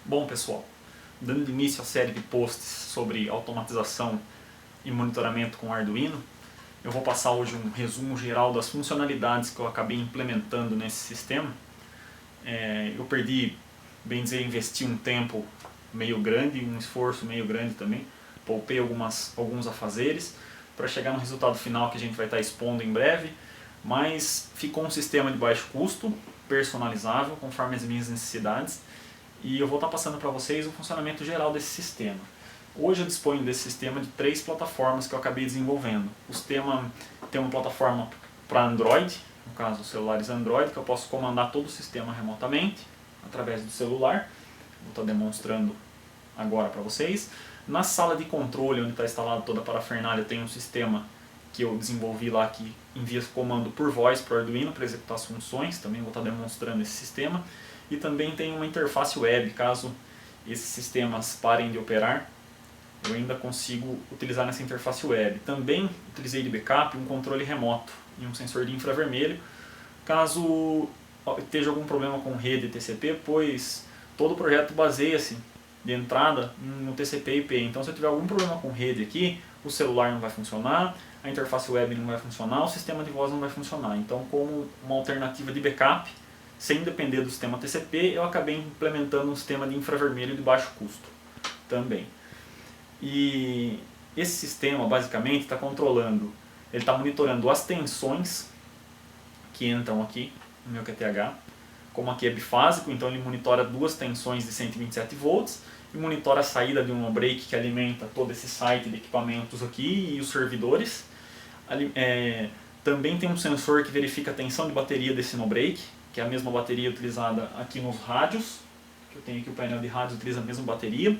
Bom pessoal, dando início à série de posts sobre automatização e monitoramento com Arduino, eu vou passar hoje um resumo geral das funcionalidades que eu acabei implementando nesse sistema. Eu perdi, bem dizer, investi um tempo meio grande, um esforço meio grande também, poupei alguns afazeres para chegar no resultado final que a gente vai estar expondo em breve, mas ficou um sistema de baixo custo, personalizável, conforme as minhas necessidades, e eu vou estar passando para vocês o funcionamento geral desse sistema. Hoje eu disponho desse sistema de 3 plataformas que eu acabei desenvolvendo. O sistema tem uma plataforma para Android, no caso os celulares Android, que eu posso comandar todo o sistema remotamente, através do celular. Vou estar demonstrando agora para vocês. Na sala de controle, onde está instalado toda a parafernália, tem um sistema que eu desenvolvi lá que envia comando por voz para o Arduino para executar as funções. Também vou estar demonstrando esse sistema. E também tem uma interface web, caso esses sistemas parem de operar, eu ainda consigo utilizar nessa interface web. Também utilizei de backup um controle remoto e um sensor de infravermelho, caso esteja algum problema com rede TCP, pois todo o projeto baseia-se de entrada no TCP IP. Então se eu tiver algum problema com rede aqui, o celular não vai funcionar, a interface web não vai funcionar, o sistema de voz não vai funcionar. Então, como uma alternativa de backup, sem depender do sistema TCP, eu acabei implementando um sistema de infravermelho de baixo custo também. E esse sistema basicamente está controlando, ele está monitorando as tensões que entram aqui no meu QTH. Como aqui é bifásico, então ele monitora 2 tensões de 127 volts e monitora a saída de um no-break que alimenta todo esse site de equipamentos aqui e os servidores. Também tem um sensor que verifica a tensão de bateria desse no-break, que é a mesma bateria utilizada aqui nos rádios, que eu tenho aqui o painel de rádios, utiliza a mesma bateria.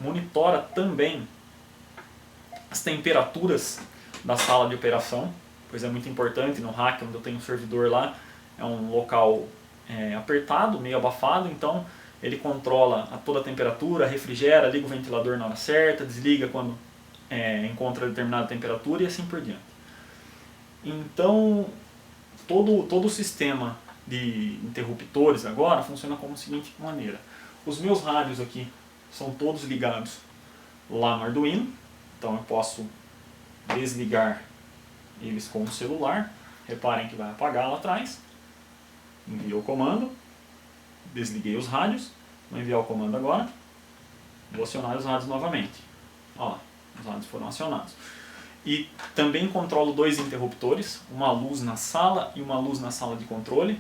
Monitora também as temperaturas da sala de operação, pois é muito importante no rack, onde eu tenho um servidor lá, é um local apertado, meio abafado, então ele controla toda a temperatura, refrigera, liga o ventilador na hora certa, desliga quando encontra determinada temperatura e assim por diante. Então, todo o sistema de interruptores agora funciona como a seguinte maneira. Os meus rádios aqui são todos ligados lá no Arduino, então eu posso desligar eles com o celular. Reparem que vai apagar lá atrás. Envio o comando, desliguei os rádios, vou enviar o comando agora, vou acionar os rádios novamente. Ó, os rádios foram acionados. E também controlo 2 interruptores, uma luz na sala e uma luz na sala de controle,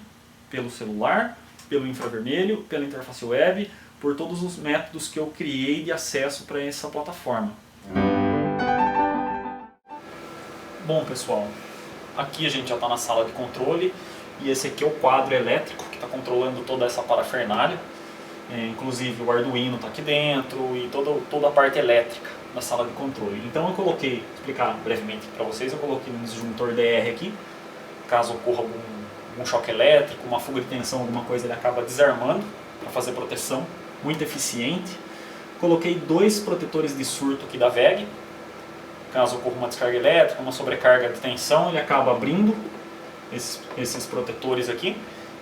pelo celular, pelo infravermelho, pela interface web, por todos os métodos que eu criei de acesso para essa plataforma. Bom pessoal, aqui a gente já está na sala de controle e esse aqui é o quadro elétrico que está controlando toda essa parafernália. Inclusive o Arduino está aqui dentro e toda a parte elétrica da sala de controle. Então eu coloquei, vou explicar brevemente para vocês, eu coloquei um disjuntor DR aqui, caso ocorra algum choque elétrico, uma fuga de tensão, alguma coisa, ele acaba desarmando para fazer proteção, muito eficiente. Coloquei 2 protetores de surto aqui da VEG, caso ocorra uma descarga elétrica, uma sobrecarga de tensão, ele acaba abrindo esses protetores aqui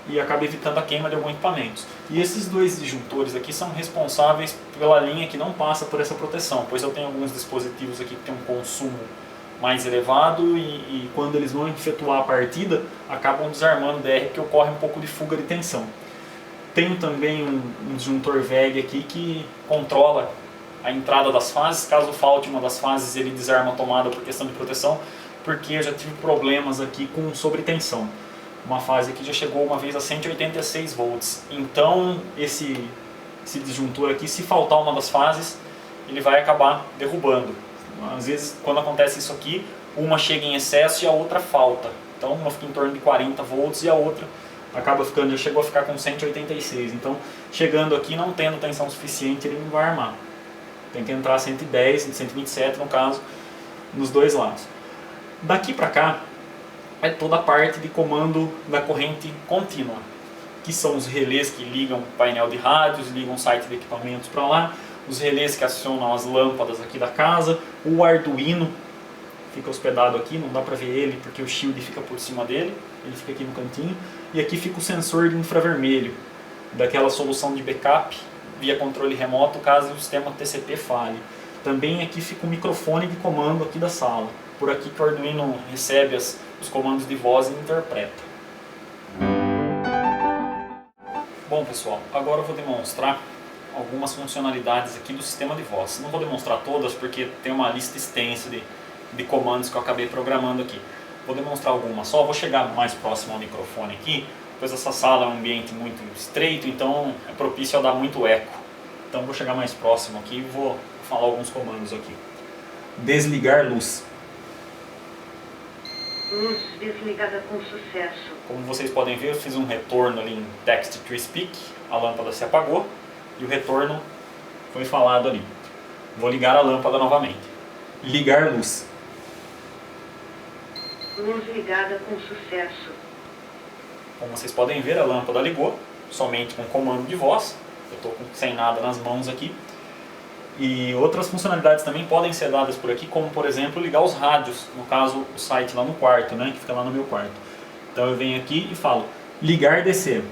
e acaba evitando a queima de alguns equipamentos. E esses 2 disjuntores aqui são responsáveis pela linha que não passa por essa proteção, pois eu tenho alguns dispositivos aqui que têm um consumo mais elevado e quando eles vão efetuar a partida, acabam desarmando o DR, porque ocorre um pouco de fuga de tensão. Tenho também um disjuntor VEG aqui que controla a entrada das fases, caso falte uma das fases ele desarma a tomada por questão de proteção, porque eu já tive problemas aqui com sobretensão. Uma fase aqui já chegou uma vez a 186 volts, então esse disjuntor aqui, se faltar uma das fases, ele vai acabar derrubando. Às vezes quando acontece isso aqui, uma chega em excesso e a outra falta, então uma fica em torno de 40 volts e a outra acaba ficando, já chegou a ficar com 186, então chegando aqui não tendo tensão suficiente ele não vai armar, tem que entrar 110, 127 no caso, nos 2 lados. Daqui para cá é toda a parte de comando da corrente contínua, que são os relés que ligam o painel de rádios, ligam o site de equipamentos para lá, os relés que acionam as lâmpadas aqui da casa, o Arduino fica hospedado aqui, não dá para ver ele porque o shield fica por cima dele, ele fica aqui no cantinho, e aqui fica o sensor de infravermelho, daquela solução de backup via controle remoto caso o sistema TCP falhe. Também aqui fica o microfone de comando aqui da sala. Por aqui que o Arduino recebe os comandos de voz e interpreta. Bom pessoal, agora eu vou demonstrar algumas funcionalidades aqui do sistema de voz. Não vou demonstrar todas porque tem uma lista extensa de comandos que eu acabei programando aqui. Vou demonstrar algumas só, vou chegar mais próximo ao microfone aqui, pois essa sala é um ambiente muito estreito, então é propício a dar muito eco. Então vou chegar mais próximo aqui e vou falar alguns comandos aqui. Desligar luz. Luz desligada com sucesso. Como vocês podem ver, eu fiz um retorno ali em Text to Speak, a lâmpada se apagou e o retorno foi falado ali. Vou ligar a lâmpada novamente. Ligar luz. Luz ligada com sucesso. Como vocês podem ver, a lâmpada ligou, somente com comando de voz. Eu estou sem nada nas mãos aqui. E outras funcionalidades também podem ser dadas por aqui, como por exemplo ligar os rádios, no caso o site lá no quarto, né, que fica lá no meu quarto. Então eu venho aqui e falo, ligar DC.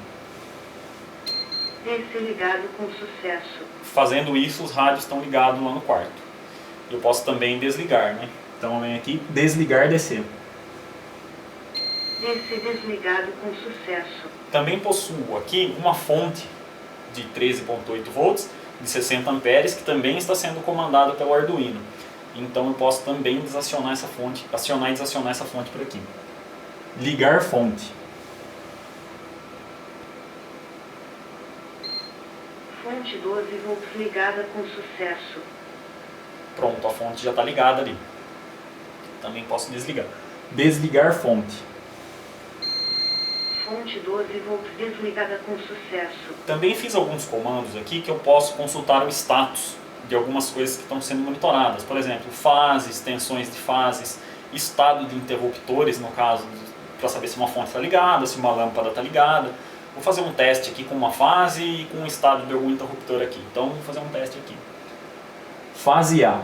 DC ligado com sucesso. Fazendo isso, os rádios estão ligados lá no quarto. Eu posso também desligar, né? Então eu venho aqui, desligar DC. DC desligado com sucesso. Também possuo aqui uma fonte de 13.8 volts, de 60 amperes, que também está sendo comandada pelo Arduino. Então eu posso também desacionar essa fonte, acionar e desacionar essa fonte por aqui. Ligar fonte. Fonte 12 volts ligada com sucesso. Pronto, a fonte já está ligada ali. Também posso desligar. Desligar fonte. Fonte 12 volts desligada com sucesso. Também fiz alguns comandos aqui que eu posso consultar o status de algumas coisas que estão sendo monitoradas. Por exemplo, fases, tensões de fases, estado de interruptores, no caso, para saber se uma fonte está ligada, se uma lâmpada está ligada. Vou fazer um teste aqui com uma fase e com o estado de algum interruptor aqui. Então vou fazer um teste aqui. Fase A.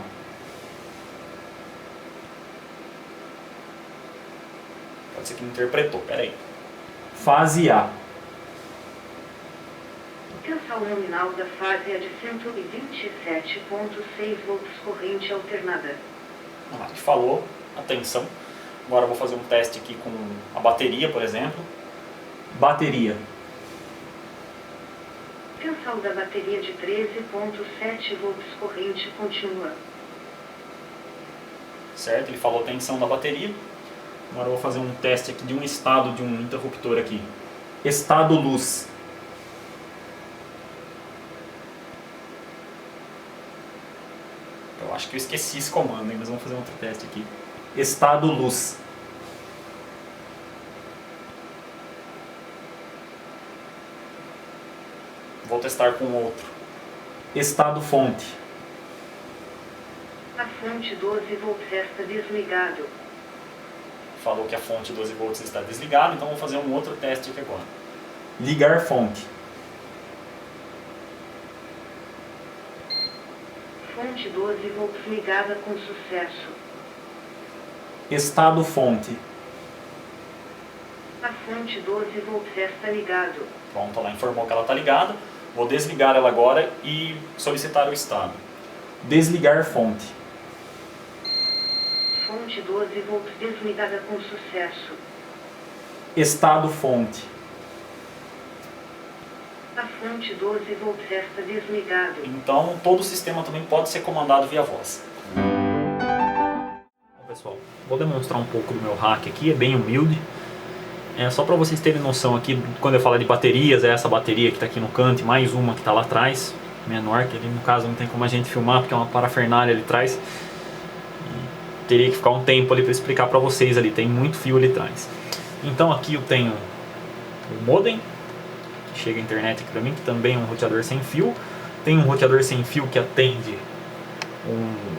Pode ser que não interpretou, peraí. Fase A. Tensão nominal da fase é de 127.6 volts corrente alternada. Ele falou a tensão. Agora eu vou fazer um teste aqui com a bateria, por exemplo. Bateria. Tensão da bateria de 13.7 volts corrente contínua. Certo, ele falou tensão da bateria. Agora eu vou fazer um teste aqui de um estado de um interruptor aqui. Estado luz. Eu acho que eu esqueci esse comando, hein? Mas vamos fazer outro teste aqui. Estado luz. Vou testar com outro. Estado fonte. A fonte 12 volts está desligado. Falou que a fonte 12 volts está desligada, então vou fazer um outro teste aqui agora. Ligar fonte. Fonte 12 volts ligada com sucesso. Estado fonte. A fonte 12 volts está ligado. Pronto, ela informou que ela está ligada. Vou desligar ela agora e solicitar o estado. Desligar fonte. Fonte 12 volts desligada com sucesso. Estado fonte. A fonte 12 volts está desligado. Então todo o sistema também pode ser comandado via voz. Bom, pessoal, vou demonstrar um pouco do meu hack aqui, é bem humilde. É só para vocês terem noção aqui, quando eu falar de baterias, é essa bateria que está aqui no canto e mais uma que está lá atrás, menor, que ali no caso não tem como a gente filmar porque é uma parafernália ali atrás. E teria que ficar um tempo ali para explicar para vocês ali, tem muito fio ali atrás. Então aqui eu tenho o modem, que chega a internet aqui para mim, que também é um roteador sem fio. Tem um roteador sem fio que atende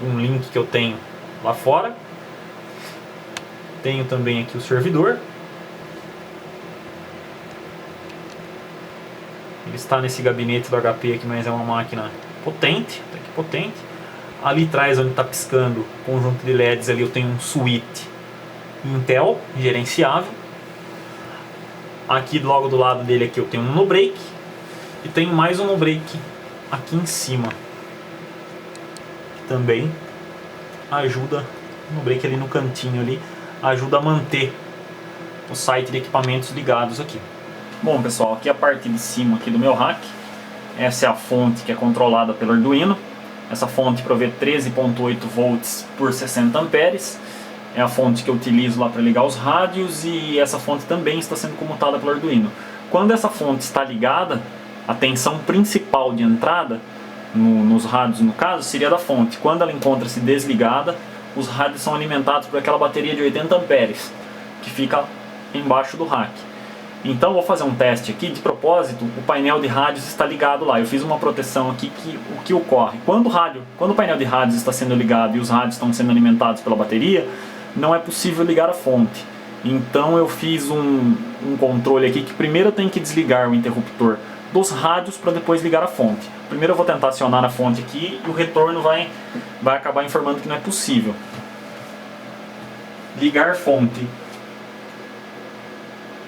um link que eu tenho lá fora. Tenho também aqui o servidor. Ele está nesse gabinete do HP aqui, mas é uma máquina potente, até que potente. Ali atrás, onde está piscando o conjunto de LEDs, ali eu tenho um switch Intel gerenciável. Aqui logo do lado dele aqui eu tenho um no break. E tem mais um break aqui em cima. Também ajuda, no break ali no cantinho ali, ajuda a manter o site de equipamentos ligados aqui. Bom pessoal, aqui a parte de cima aqui do meu rack. Essa é a fonte que é controlada pelo Arduino. Essa fonte provê 13.8 volts por 60 amperes. É a fonte que eu utilizo lá para ligar os rádios, e essa fonte também está sendo comutada pelo Arduino. Quando essa fonte está ligada, a tensão principal de entrada nos rádios, no caso, seria da fonte. Quando ela encontra-se desligada, os rádios são alimentados por aquela bateria de 80 amperes que fica embaixo do rack. Então vou fazer um teste aqui. De propósito, o painel de rádios está ligado lá. Eu fiz uma proteção aqui que o que ocorre quando o painel de rádios está sendo ligado e os rádios estão sendo alimentados pela bateria, não é possível ligar a fonte. Então eu fiz um controle aqui que primeiro eu tenho que desligar o interruptor dos rádios para depois ligar a fonte. Primeiro eu vou tentar acionar a fonte aqui e o retorno vai acabar informando que não é possível. Ligar fonte.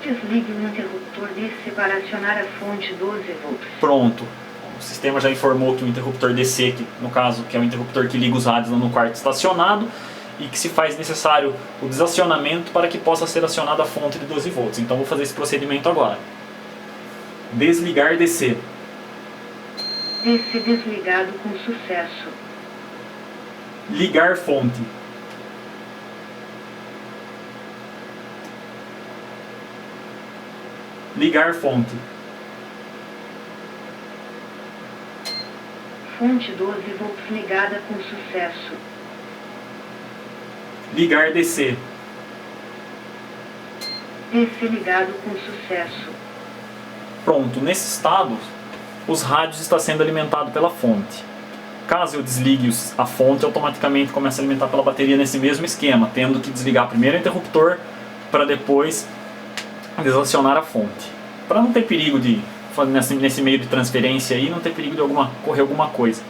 Desligue o interruptor DC para acionar a fonte 12 volts. Pronto. O sistema já informou que o interruptor DC, que, no caso, que é o interruptor que liga os rádios lá no quarto, está acionado, e que se faz necessário o desacionamento para que possa ser acionada a fonte de 12 volts. Então vou fazer esse procedimento agora. Desligar DC. DC desligado com sucesso. Ligar fonte. Ligar fonte. Fonte 12 volts ligada com sucesso. Ligar DC. DC ligado com sucesso. Pronto, nesse estado, os rádios estão sendo alimentados pela fonte. Caso eu desligue a fonte, automaticamente começa a alimentar pela bateria nesse mesmo esquema, tendo que desligar primeiro o interruptor para depois desacionar a fonte. Para não ter perigo de, nesse meio de transferência aí, não ter perigo de ocorrer alguma coisa.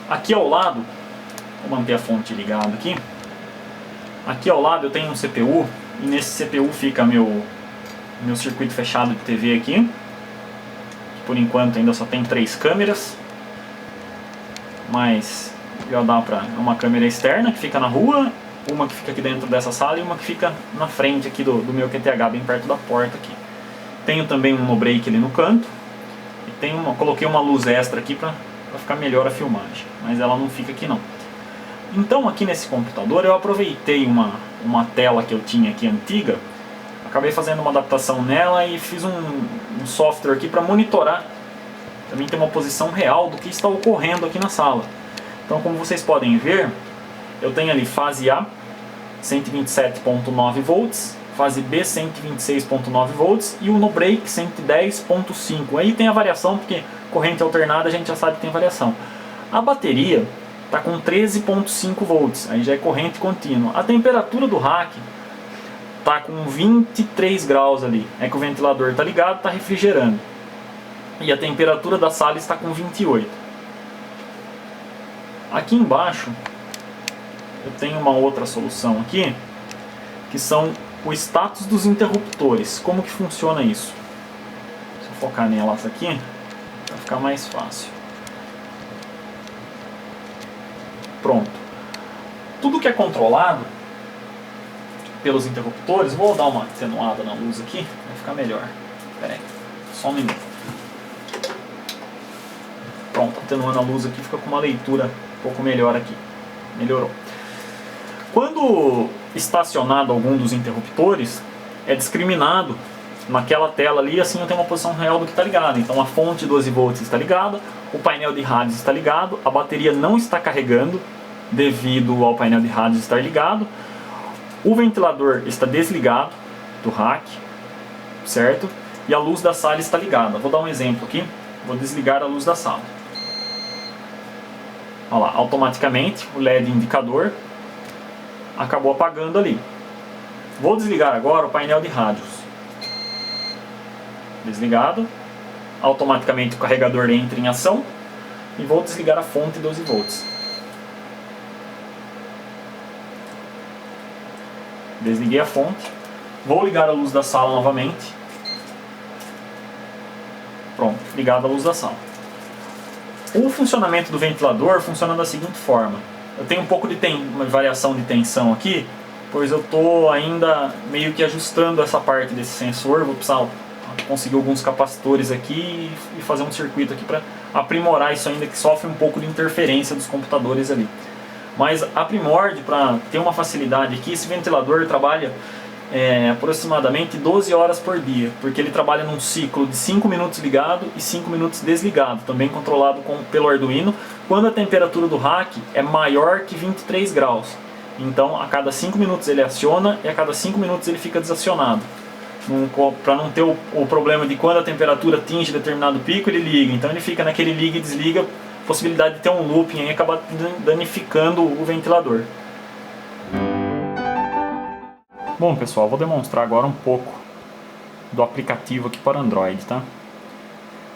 Aqui ao lado, vou manter a fonte ligada aqui. Aqui ao lado eu tenho um CPU, e nesse CPU fica meu circuito fechado de TV aqui. Por enquanto ainda só tem 3 câmeras, mas já dá pra... É uma câmera externa que fica na rua, uma que fica aqui dentro dessa sala e uma que fica na frente aqui do meu QTH, bem perto da porta aqui. Tenho também um no-break ali no canto, e coloquei uma luz extra aqui pra ficar melhor a filmagem, mas ela não fica aqui não. Então aqui nesse computador eu aproveitei uma tela que eu tinha aqui antiga, acabei fazendo uma adaptação nela e fiz um software aqui para monitorar, também ter uma posição real do que está ocorrendo aqui na sala. Então como vocês podem ver, eu tenho ali fase A 127.9 volts, fase B 126.9 volts e o no-break 110.5. Aí tem a variação, porque corrente alternada a gente já sabe que tem variação. A bateria está com 13.5 volts, aí já é corrente contínua. A temperatura do rack está com 23 graus ali, é que o ventilador está ligado, está refrigerando. E a temperatura da sala está com 28. Aqui embaixo eu tenho uma outra solução aqui, que são o status dos interruptores. Como que funciona isso? Deixa eu focar nelas aqui, para ficar mais fácil. Pronto. Tudo que é controlado pelos interruptores, vou dar uma atenuada na luz aqui, vai ficar melhor. Espera aí, só um minuto. Pronto, atenuando a luz aqui, fica com uma leitura um pouco melhor aqui. Melhorou. Quando estacionado algum dos interruptores, é discriminado naquela tela ali, assim eu tenho uma posição real do que está ligado. Então a fonte 12 volts está ligada, o painel de rádios está ligado, a bateria não está carregando devido ao painel de rádios estar ligado, o ventilador está desligado do rack, certo? E a luz da sala está ligada. Vou dar um exemplo aqui, vou desligar a luz da sala. Olha lá, automaticamente o LED indicador acabou apagando ali. Vou desligar agora o painel de rádios. Desligado, automaticamente o carregador entra em ação e vou desligar a fonte 12 volts. Desliguei a fonte, vou ligar a luz da sala novamente. Pronto, ligado à luz da sala. O funcionamento do ventilador funciona da seguinte forma. Eu tenho um pouco de uma variação de tensão aqui, pois eu estou ainda meio que ajustando essa parte desse sensor. Vou precisar conseguir alguns capacitores aqui e fazer um circuito aqui para aprimorar isso ainda, que sofre um pouco de interferência dos computadores ali. Mas a primórdia, para ter uma facilidade aqui, esse ventilador trabalha aproximadamente 12 horas por dia, porque ele trabalha num ciclo de 5 minutos ligado e 5 minutos desligado, também controlado pelo Arduino, quando a temperatura do rack é maior que 23 graus. Então a cada 5 minutos ele aciona e a cada 5 minutos ele fica desacionado, para não ter o problema de quando a temperatura atinge determinado pico ele liga. Então ele fica naquele liga e desliga, possibilidade de ter um looping e acabar danificando o ventilador. Bom pessoal, vou demonstrar agora um pouco do aplicativo aqui para Android, tá?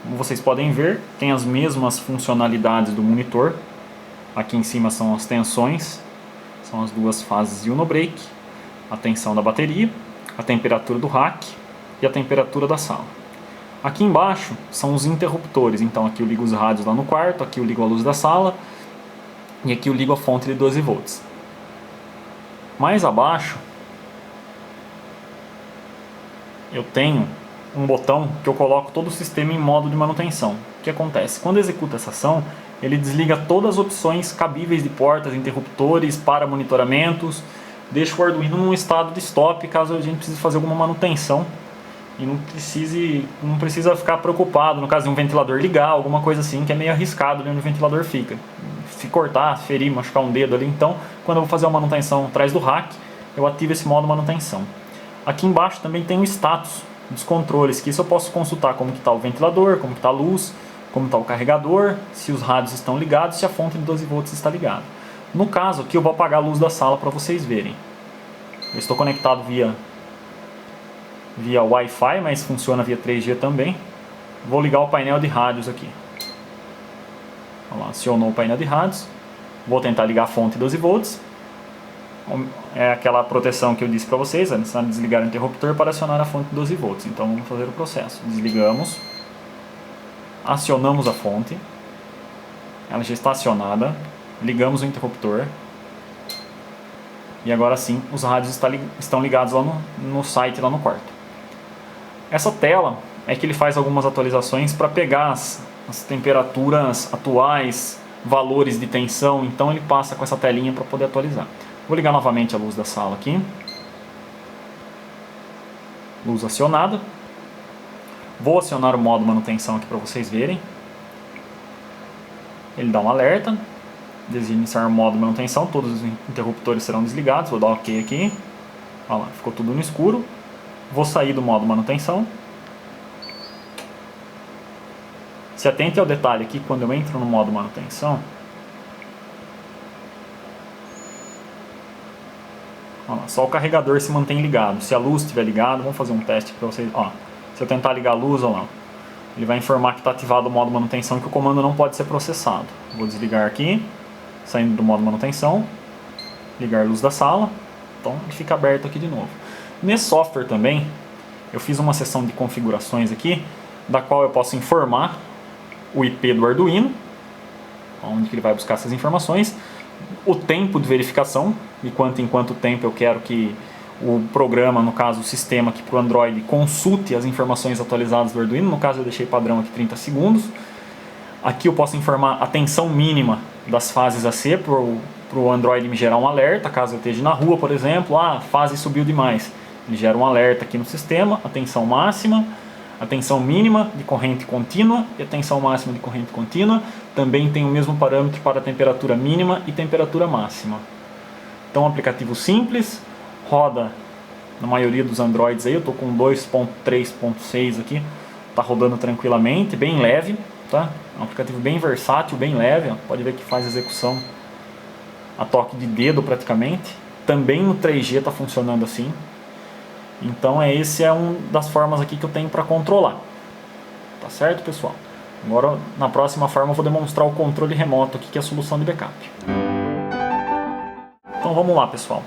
Como vocês podem ver, tem as mesmas funcionalidades do monitor. Aqui em cima são as tensões, são as duas fases de Uno Break, a tensão da bateria, a temperatura do rack e a temperatura da sala. Aqui embaixo são os interruptores, então aqui eu ligo os rádios lá no quarto, aqui eu ligo a luz da sala e aqui eu ligo a fonte de 12 volts. Mais abaixo eu tenho um botão que eu coloco todo o sistema em modo de manutenção. O que acontece? Quando executa essa ação, ele desliga todas as opções cabíveis de portas, interruptores, para monitoramentos, deixa o Arduino num estado de stop caso a gente precise fazer alguma manutenção e não precisa ficar preocupado no caso de um ventilador ligar, alguma coisa assim, que é meio arriscado ali onde o ventilador fica. Se cortar, ferir, machucar um dedo ali, então quando eu vou fazer uma manutenção atrás do rack, eu ativo esse modo manutenção. Aqui embaixo também tem o status dos controles, que isso eu posso consultar como que está o ventilador, como que está a luz, como está o carregador, se os rádios estão ligados, se a fonte de 12 volts está ligada. No caso aqui eu vou apagar a luz da sala para vocês verem. Eu estou conectado via Wi-Fi, mas funciona via 3G também. Vou ligar o painel de rádios aqui. Olha lá, acionou o painel de rádios. Vou tentar ligar a fonte 12 volts. É aquela proteção que eu disse para vocês, é necessário desligar o interruptor para acionar a fonte de 12 volts. Então vamos fazer o processo. Desligamos, acionamos a fonte, ela já está acionada, ligamos o interruptor e agora sim os rádios estão ligados lá no site, lá no quarto. Essa tela é que ele faz algumas atualizações para pegar as temperaturas atuais, valores de tensão, então ele passa com essa telinha para poder atualizar. Vou ligar novamente a luz da sala aqui. Luz acionada. Vou acionar o modo manutenção aqui para vocês verem. Ele dá um alerta. Deseja iniciar o modo manutenção. Todos os interruptores serão desligados. Vou dar OK aqui. Olha lá, ficou tudo no escuro. Vou sair do modo manutenção. Se atente ao detalhe aqui, quando eu entro no modo manutenção, olha lá, só o carregador se mantém ligado. Se a luz estiver ligada, vamos fazer um teste para vocês. Ó, se eu tentar ligar a luz, olha lá, ele vai informar que está ativado o modo manutenção, que o comando não pode ser processado. Vou desligar aqui, saindo do modo manutenção, ligar a luz da sala, então ele fica aberto aqui de novo. Nesse software também, eu fiz uma seção de configurações aqui, da qual eu posso informar o IP do Arduino, onde que ele vai buscar essas informações, o tempo de verificação, de quanto em quanto tempo eu quero que o programa, no caso o sistema aqui para o Android, consulte as informações atualizadas do Arduino. No caso eu deixei padrão aqui 30 segundos. Aqui eu posso informar a tensão mínima das fases AC para o Android me gerar um alerta, caso eu esteja na rua, por exemplo, a fase subiu demais. Ele gera um alerta aqui no sistema, a tensão máxima, a tensão mínima de corrente contínua e a tensão máxima de corrente contínua. Também tem o mesmo parâmetro para a temperatura mínima e temperatura máxima. Então, um aplicativo simples, roda na maioria dos Androids aí. Eu estou com 2.3.6 aqui, está rodando tranquilamente, bem leve, tá? É um aplicativo bem versátil, bem leve, ó. Pode ver que faz execução a toque de dedo praticamente. Também no 3G está funcionando assim. Então esse é uma das formas aqui que eu tenho para controlar. Tá certo, pessoal? Agora na próxima forma eu vou demonstrar o controle remoto aqui, que é a solução de backup. Então vamos lá, pessoal.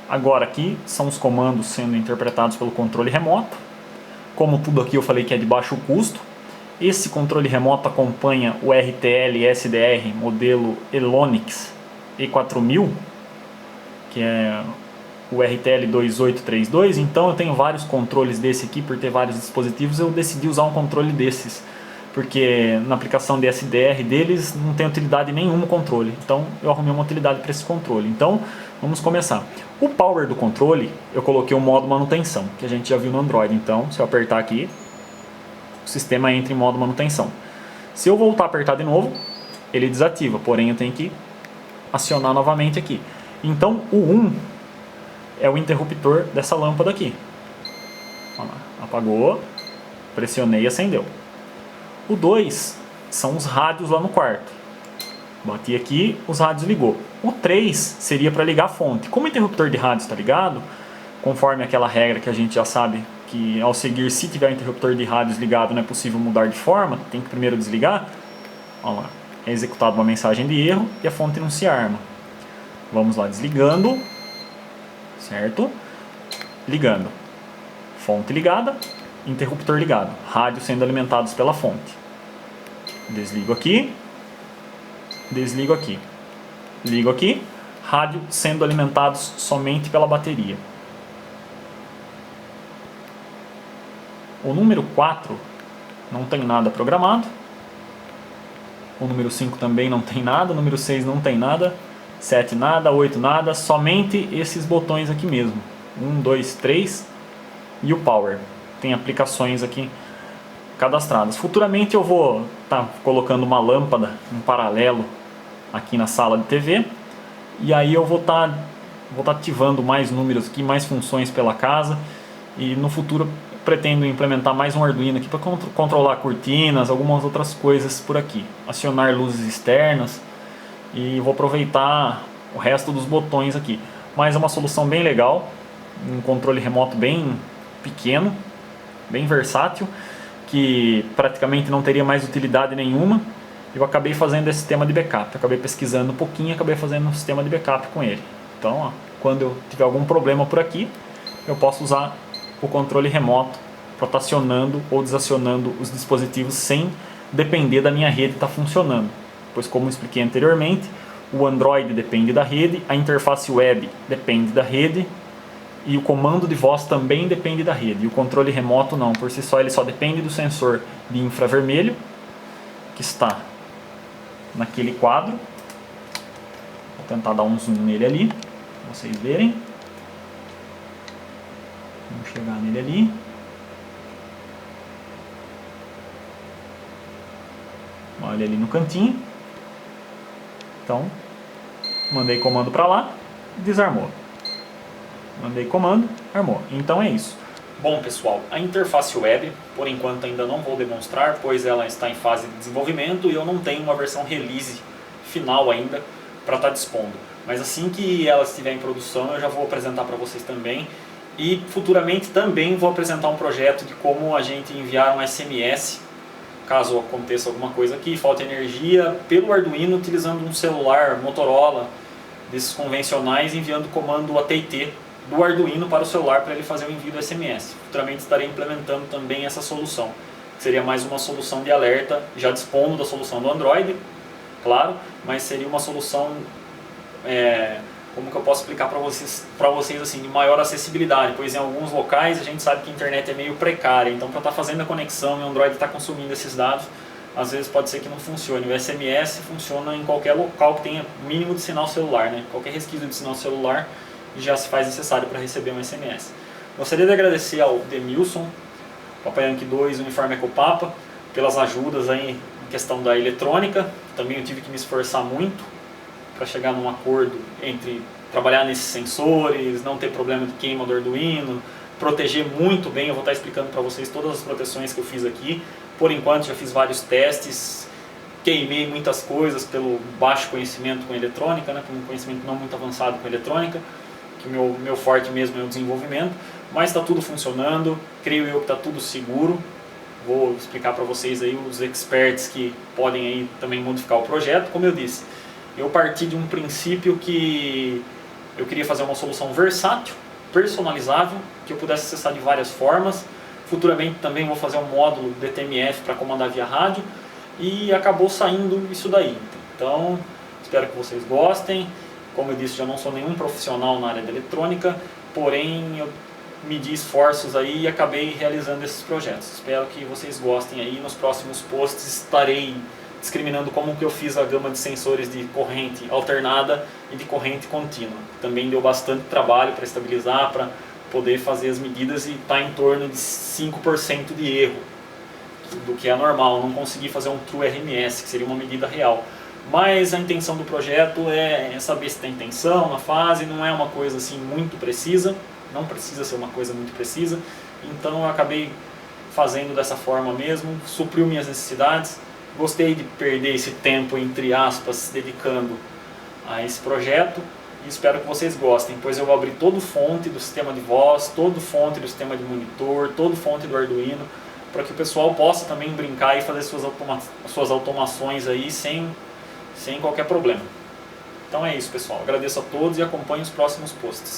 Agora aqui são os comandos sendo interpretados pelo controle remoto. Como tudo aqui eu falei que é de baixo custo, Esse controle remoto acompanha o RTL SDR modelo Elonix E4000, que é o RTL 2832, então eu tenho vários controles desse aqui, por ter vários dispositivos eu decidi usar um controle desses, porque na aplicação de SDR deles não tem utilidade nenhuma o controle, então eu arrumei uma utilidade para esse controle. Então vamos começar. O power do controle eu coloquei o modo manutenção, que a gente já viu no Android, então se eu apertar aqui, o sistema entra em modo manutenção. Se eu voltar a apertar de novo, ele desativa, porém eu tenho que acionar novamente aqui. Então o 1 é o interruptor dessa lâmpada aqui. Olha lá, apagou, pressionei e acendeu. O 2 são os rádios lá no quarto. Bati aqui, os rádios ligou. O 3 seria para ligar a fonte. Como o interruptor de rádio está ligado, conforme aquela regra que a gente já sabe, que ao seguir, se tiver o interruptor de rádios ligado, não é possível mudar de forma, tem que primeiro desligar. Olha lá, é executada uma mensagem de erro e a fonte não se arma. Vamos lá, desligando, certo? Ligando, fonte ligada, interruptor ligado, rádio sendo alimentados pela fonte. Desligo aqui, desligo aqui, ligo aqui, rádio sendo alimentados somente pela bateria. O número 4 não tem nada programado. O número 5 também não tem nada. O número 6 não tem nada. 7 nada, 8 nada. Somente esses botões aqui mesmo. 1, 2, 3 e o power. Tem aplicações aqui cadastradas. Futuramente eu vou estar colocando uma lâmpada em paralelo aqui na sala de TV. E aí eu vou estar ativando mais números aqui, mais funções pela casa. E no futuro pretendo implementar mais um Arduino aqui para controlar cortinas, algumas outras coisas por aqui, acionar luzes externas, e vou aproveitar o resto dos botões aqui. Mas é uma solução bem legal, um controle remoto bem pequeno, bem versátil, que praticamente não teria mais utilidade nenhuma. Eu acabei fazendo esse sistema de backup, acabei pesquisando um pouquinho e acabei fazendo um sistema de backup com ele. Então, ó, quando eu tiver algum problema por aqui, eu posso usar o controle remoto para estar acionando ou desacionando os dispositivos sem depender da minha rede estar funcionando. Pois, como eu expliquei anteriormente, o Android depende da rede, a interface web depende da rede e o comando de voz também depende da rede. E o controle remoto não, por si só ele só depende do sensor de infravermelho que está naquele quadro. Vou tentar dar um zoom nele ali, para vocês verem. Vamos chegar nele ali. Olha ali no cantinho. Então, mandei comando para lá, desarmou. Mandei comando, armou. Então é isso. Bom pessoal, a interface web, por enquanto ainda não vou demonstrar, pois ela está em fase de desenvolvimento e eu não tenho uma versão release final ainda para estar dispondo. Mas assim que ela estiver em produção eu já vou apresentar para vocês também. E futuramente também vou apresentar um projeto de como a gente enviar um SMS, caso aconteça alguma coisa aqui, falta energia, pelo Arduino utilizando um celular Motorola, desses convencionais, enviando o comando AT&T do Arduino para o celular para ele fazer o envio do SMS. Futuramente estarei implementando também essa solução, que seria mais uma solução de alerta, já dispondo da solução do Android, claro, mas seria uma solução... como que eu posso explicar para vocês assim, de maior acessibilidade, pois em alguns locais a gente sabe que a internet é meio precária, então para estar fazendo a conexão e o Android está consumindo esses dados, às vezes pode ser que não funcione. O SMS funciona em qualquer local que tenha mínimo de sinal celular, né? Qualquer resquício de sinal celular já se faz necessário para receber um SMS. Gostaria de agradecer ao Demilson, Papai Yankee 2, Uniforme Ecopapa, pelas ajudas aí em questão da eletrônica. Também eu tive que me esforçar muito para chegar num acordo entre trabalhar nesses sensores, não ter problema de queima do Arduino, proteger muito bem. Eu vou estar explicando para vocês todas as proteções que eu fiz aqui. Por enquanto já fiz vários testes, queimei muitas coisas pelo baixo conhecimento com eletrônica, né, por um conhecimento não muito avançado com eletrônica, que o meu forte mesmo é o desenvolvimento, mas está tudo funcionando, creio eu que está tudo seguro. Vou explicar para vocês aí os experts que podem aí também modificar o projeto. Como eu disse, eu parti de um princípio que eu queria fazer uma solução versátil, personalizável, que eu pudesse acessar de várias formas, Futuramente também vou fazer um módulo DTMF para comandar via rádio, e acabou saindo isso daí. Então, espero que vocês gostem. Como eu disse, já não sou nenhum profissional na área da eletrônica, porém eu medi esforços aí e acabei realizando esses projetos. Espero que vocês gostem aí. Nos próximos posts estarei discriminando como que eu fiz a gama de sensores de corrente alternada e de corrente contínua. Também deu bastante trabalho para estabilizar, para poder fazer as medidas, e está em torno de 5% de erro, do que é normal. Não consegui fazer um True RMS, que seria uma medida real. Mas a intenção do projeto é saber se tem tensão na fase, não é uma coisa assim muito precisa, não precisa ser uma coisa muito precisa, então eu acabei fazendo dessa forma mesmo, supriu minhas necessidades. Gostei de perder esse tempo, entre aspas, dedicando a esse projeto, e espero que vocês gostem, pois eu vou abrir todo fonte do sistema de voz, todo fonte do sistema de monitor, todo fonte do Arduino, para que o pessoal possa também brincar e fazer suas automações aí sem qualquer problema. Então é isso, pessoal. Agradeço a todos e acompanhe os próximos posts.